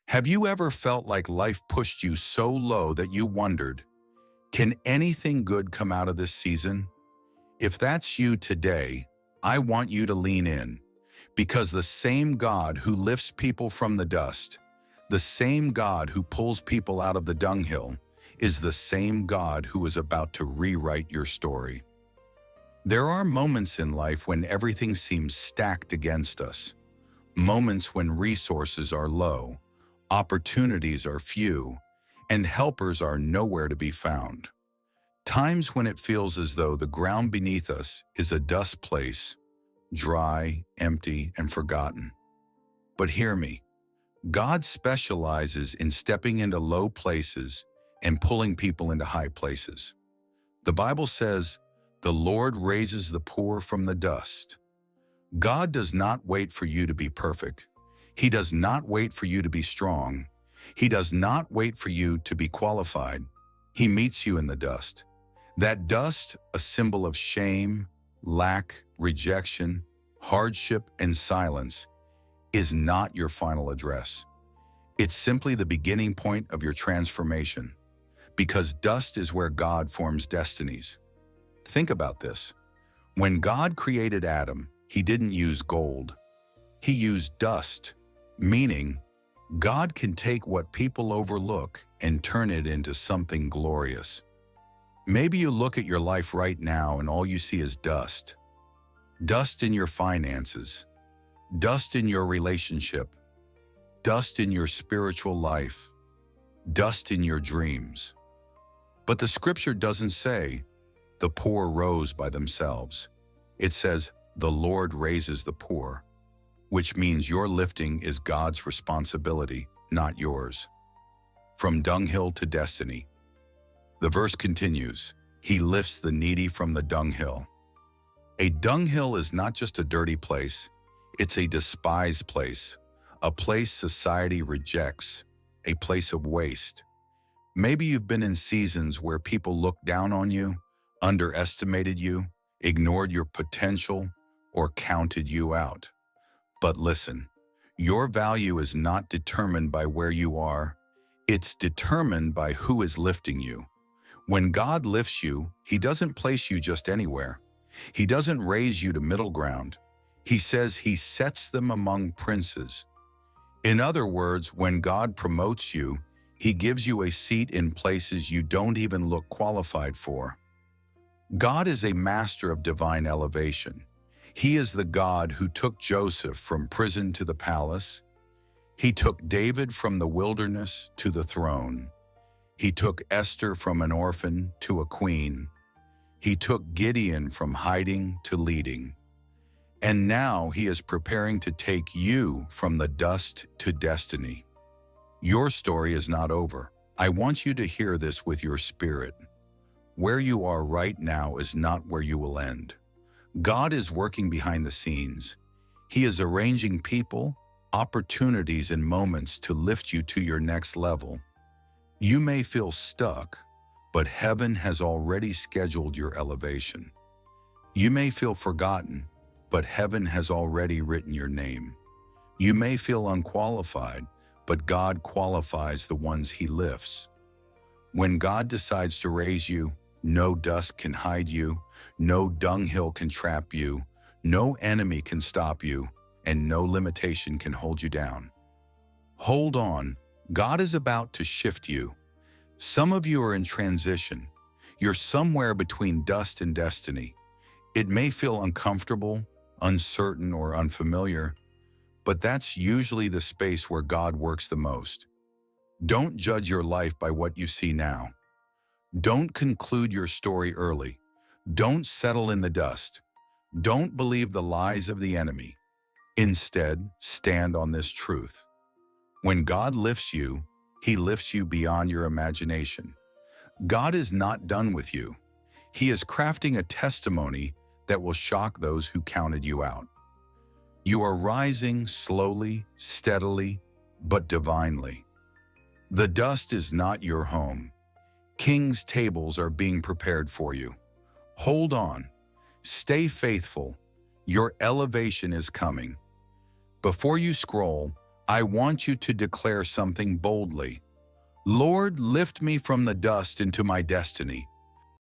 Have you ever felt like life pushed you so low that you wondered, can anything good come out of this season? If that's you today, I want you to lean in, because the same God who lifts people from the dust, the same God who pulls people out of the dunghill, is the same God who is about to rewrite your story. There are moments in life when everything seems stacked against us, moments when resources are low, opportunities are few, and helpers are nowhere to be found. Times when it feels as though the ground beneath us is a dust place, dry, empty, and forgotten. But hear me, God specializes in stepping into low places and pulling people into high places. The Bible says, "The Lord raises the poor from the dust." God does not wait for you to be perfect. He does not wait for you to be strong. He does not wait for you to be qualified. He meets you in the dust. That dust, a symbol of shame, lack, rejection, hardship, and silence, is not your final address. It's simply the beginning point of your transformation, because dust is where God forms destinies. Think about this. When God created Adam, He didn't use gold. He used dust, meaning God can take what people overlook and turn it into something glorious. Maybe you look at your life right now and all you see is dust. Dust in your finances, dust in your relationship, dust in your spiritual life, dust in your dreams. But the scripture doesn't say, "The poor rose by themselves." It says, "The Lord raises the poor," which means your lifting is God's responsibility, not yours. From dunghill to destiny. The verse continues, "He lifts the needy from the dunghill." A dunghill is not just a dirty place, it's a despised place, a place society rejects, a place of waste. Maybe you've been in seasons where people looked down on you, underestimated you, ignored your potential, or counted you out. But listen, your value is not determined by where you are. It's determined by who is lifting you. When God lifts you, He doesn't place you just anywhere. He doesn't raise you to middle ground. He says He sets them among princes. In other words, when God promotes you, He gives you a seat in places you don't even look qualified for. God is a master of divine elevation. He is the God who took Joseph from prison to the palace. He took David from the wilderness to the throne. He took Esther from an orphan to a queen. He took Gideon from hiding to leading. And now He is preparing to take you from the dust to destiny. Your story is not over. I want you to hear this with your spirit. Where you are right now is not where you will end. God is working behind the scenes. He is arranging people, opportunities, and moments to lift you to your next level. You may feel stuck, but heaven has already scheduled your elevation. You may feel forgotten, but heaven has already written your name. You may feel unqualified, but God qualifies the ones He lifts. When God decides to raise you, no dust can hide you, no dunghill can trap you, no enemy can stop you, and no limitation can hold you down. Hold on, God is about to shift you. Some of you are in transition. You're somewhere between dust and destiny. It may feel uncomfortable, uncertain, or unfamiliar, but that's usually the space where God works the most. Don't judge your life by what you see now. Don't conclude your story early. Don't settle in the dust. Don't believe the lies of the enemy. Instead, stand on this truth. When God lifts you, He lifts you beyond your imagination. God is not done with you. He is crafting a testimony that will shock those who counted you out. You are rising slowly, steadily, but divinely. The dust is not your home. King's tables are being prepared for you. Hold on. Stay faithful. Your elevation is coming. Before you scroll, I want you to declare something boldly. Lord, lift me from the dust into my destiny.